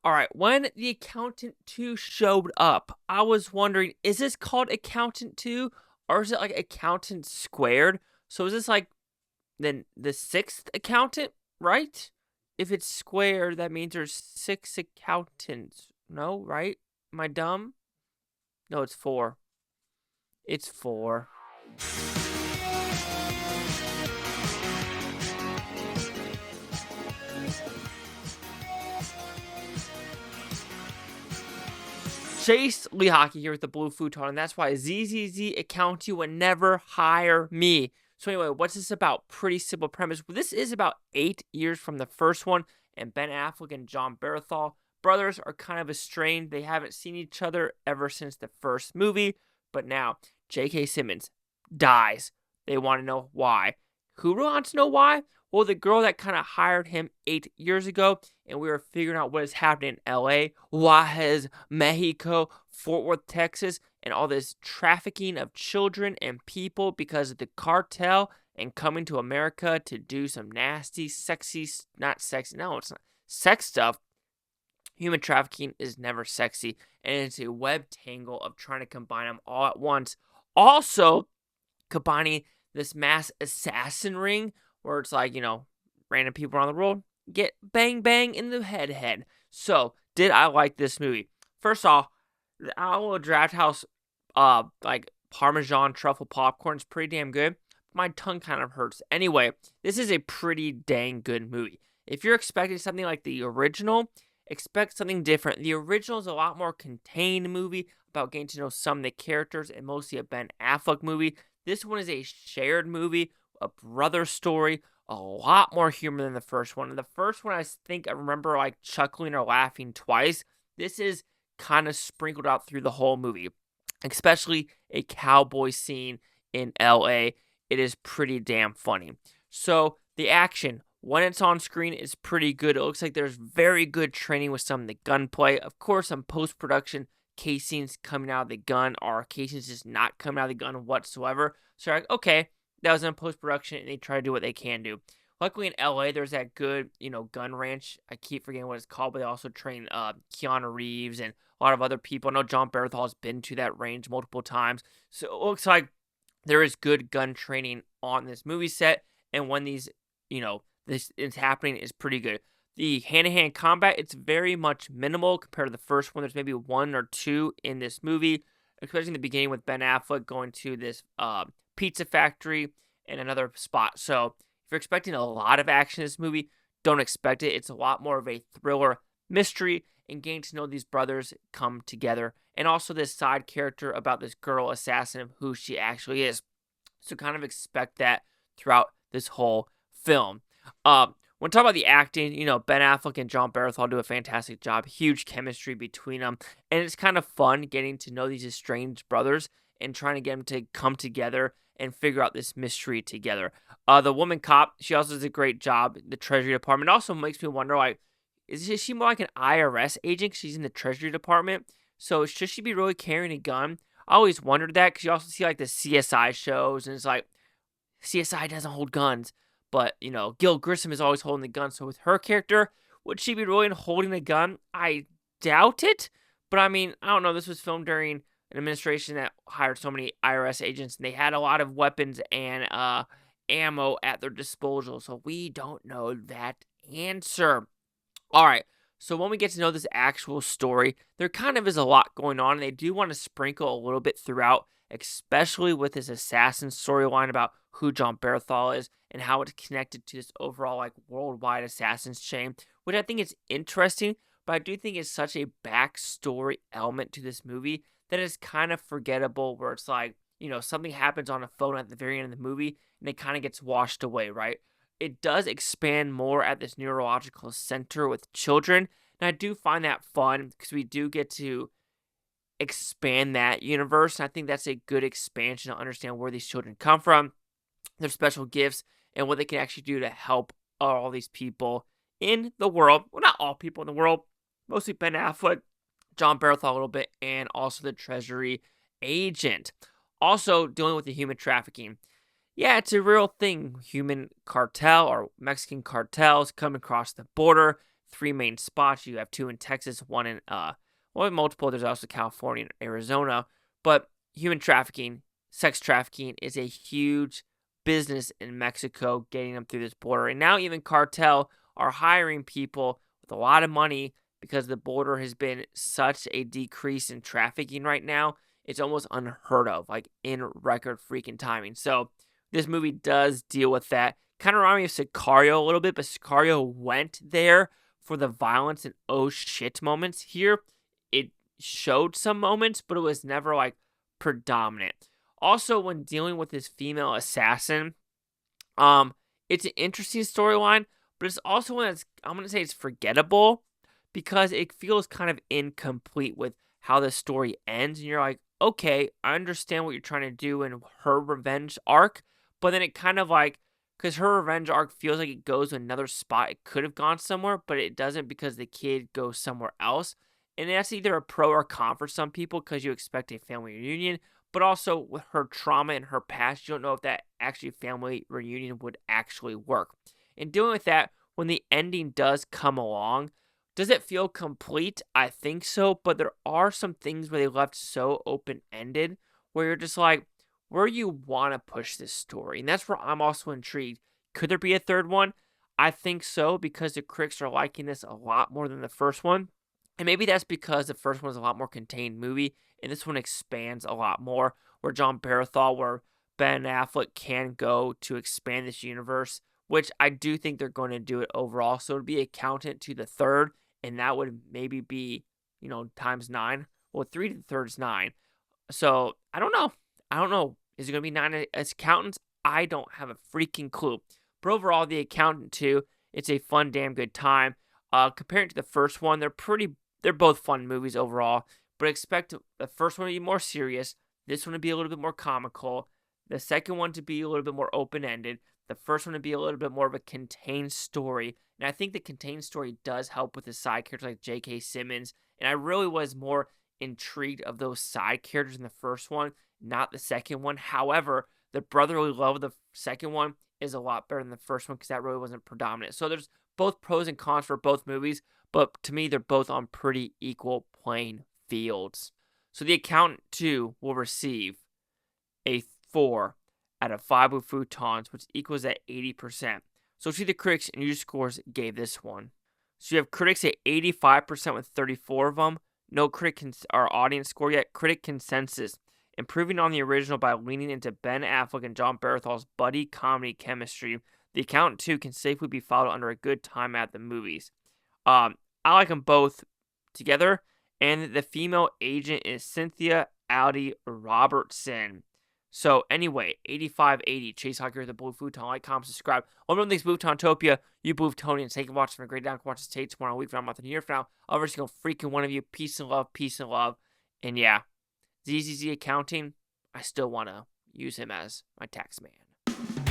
All right, when the Accountant 2 showed up, I was wondering, is this called Accountant 2 or is it like Accountant Squared? So is this like then the sixth accountant, right? If it's squared, that means there's six accountants. No, right? Am I dumb? No, it's four. It's four. Chase Lee Hockey here with the Blue Futon, and that's why ZZZ account you would never hire me. So anyway, what's this about? Pretty simple premise. This is about 8 years from the first one, and Ben Affleck and John Bernthal brothers are kind of estranged. They haven't seen each other ever since the first movie, but now J.K. Simmons dies. They want to know why. Who wants to know why? Well, the girl that kind of hired him 8 years ago, and we were figuring out what is happening in LA, Juarez, Mexico, Fort Worth, Texas, and all this trafficking of children and people because of the cartel and coming to America to do some nasty, sexy, not sexy, no, it's not sex stuff. Human trafficking is never sexy, and it's a web tangle of trying to combine them all at once. Also, combining this mass assassin ring where it's like, random people around the world get bang bang in the head. So, did I like this movie? First off, the Alamo Draft House, like Parmesan truffle popcorn is pretty damn good. My tongue kind of hurts. Anyway, this is a pretty dang good movie. If you're expecting something like the original, expect something different. The original is a lot more contained movie about getting to know some of the characters and mostly a Ben Affleck movie. This one is a shared movie, a brother story, a lot more humor than the first one. And the first one, I think I remember like chuckling or laughing twice. This is kind of sprinkled out through the whole movie, especially a cowboy scene in LA. It is pretty damn funny. So the action, when it's on screen, is pretty good. It looks like there's very good training with some of the gunplay. Of course, some post-production casings coming out of the gun or casings just not coming out of the gun whatsoever. So you're like, okay, that was in post-production and they try to do what they can do. Luckily in LA, there's that good, gun ranch. I keep forgetting what it's called, but they also train Keanu Reeves and a lot of other people. I know John Bernthal has been to that range multiple times. So it looks like there is good gun training on this movie set. And when these, this is happening is pretty good. The hand-to-hand combat, it's very much minimal compared to the first one. There's maybe one or two in this movie, especially in the beginning with Ben Affleck going to this pizza factory and another spot. So if you're expecting a lot of action in this movie, don't expect it. It's a lot more of a thriller mystery and getting to know these brothers come together. And also this side character about this girl assassin, who she actually is. So kind of expect that throughout this whole film. When talking about the acting, Ben Affleck and John Bernthal do a fantastic job. Huge chemistry between them. And it's kind of fun getting to know these estranged brothers and trying to get them to come together and figure out this mystery together. The woman cop, she also does a great job. The Treasury Department also makes me wonder, like, is she more like an IRS agent? She's in the Treasury Department. So should she be really carrying a gun? I always wondered that because you also see like the CSI shows and it's like CSI doesn't hold guns. But, Gil Grissom is always holding the gun. So with her character, would she be really holding a gun? I doubt it. But I mean, I don't know. This was filmed during an administration that hired so many IRS agents. And they had a lot of weapons and ammo at their disposal. So we don't know that answer. All right. So when we get to know this actual story, there kind of is a lot going on. And they do want to sprinkle a little bit throughout, especially with this assassin storyline about who John Bernthal is and how it's connected to this overall like worldwide assassins chain, which I think is interesting, but I do think it's such a backstory element to this movie that is kind of forgettable, where it's like, something happens on a phone at the very end of the movie and it kind of gets washed away, right? It does expand more at this neurological center with children, and I do find that fun because we do get to expand that universe, and I think that's a good expansion to understand where these children come from, their special gifts, and what they can actually do to help all these people in the world. Well, not all people in the world, mostly Ben Affleck, John Bernthal a little bit, and also the Treasury agent. Also dealing with the human trafficking. Yeah, it's a real thing. Human cartel or Mexican cartels come across the border. three main spots. You have two in Texas, one in multiple. There's also California and Arizona. But human trafficking, sex trafficking is a huge business in Mexico, getting them through this border. And now even cartel are hiring people with a lot of money because the border has been such a decrease in trafficking right now. It's almost unheard of, like in record freaking timing. So this movie does deal with that. Kind of remind me of Sicario a little bit, but Sicario went there for the violence and oh shit moments. Here, it showed some moments, but it was never like predominant. Also, when dealing with this female assassin, it's an interesting storyline, but it's also one that's, I'm going to say it's forgettable because it feels kind of incomplete with how the story ends. And you're like, okay, I understand what you're trying to do in her revenge arc, but then it kind of like, because her revenge arc feels like it goes to another spot. It could have gone somewhere, but it doesn't because the kid goes somewhere else. And that's either a pro or con for some people because you expect a family reunion, but also with her trauma and her past, you don't know if that actually family reunion would actually work. In dealing with that, when the ending does come along, does it feel complete? I think so, but there are some things where they left so open-ended where you're just like, where you want to push this story. And that's where I'm also intrigued. Could there be a third one? I think so because the critics are liking this a lot more than the first one. And maybe that's because the first one was a lot more contained movie, and this one expands a lot more, where John Bernthal, where Ben Affleck can go to expand this universe, which I do think they're going to do it overall. So it would be accountant to the third, and that would maybe be, times 9. Well, 3 to the third is 9. So I don't know. Is it going to be 9 as accountants? I don't have a freaking clue. But overall, the accountant 2, it's a fun, damn good time. Comparing to the first one, they're both fun movies overall, but expect the first one to be more serious, this one to be a little bit more comical, the second one to be a little bit more open-ended, the first one to be a little bit more of a contained story, and I think the contained story does help with the side characters like J.K. Simmons, and I really was more intrigued of those side characters in the first one, not the second one. However, the brotherly love of the second one is a lot better than the first one because that really wasn't predominant. So there's both pros and cons for both movies, but to me, they're both on pretty equal playing fields. So The Accountant 2 will receive a 4 out of 5 with Futons, which equals at 80%. So see the critics and user scores gave this one. So you have critics at 85% with 34 of them. No critic or audience score yet. Critic consensus. Improving on the original by leaning into Ben Affleck and John Bernthal's buddy comedy chemistry, The Accountant 2 can safely be followed under a good time at the movies. I like them both together, and the female agent is Cynthia Addai-Robinson. So anyway, 8580. Chase Hawker with the Blue Futon. Like, comment, subscribe. One of these Bluetoontopia, you Bluetonians. Thank you for watching. For a great day. Watch this tape tomorrow, a week from now, a month, and a year from now. Every single freaking one of you. Peace and love. Peace and love. And yeah, ZZZ Accounting, I still want to use him as my tax man.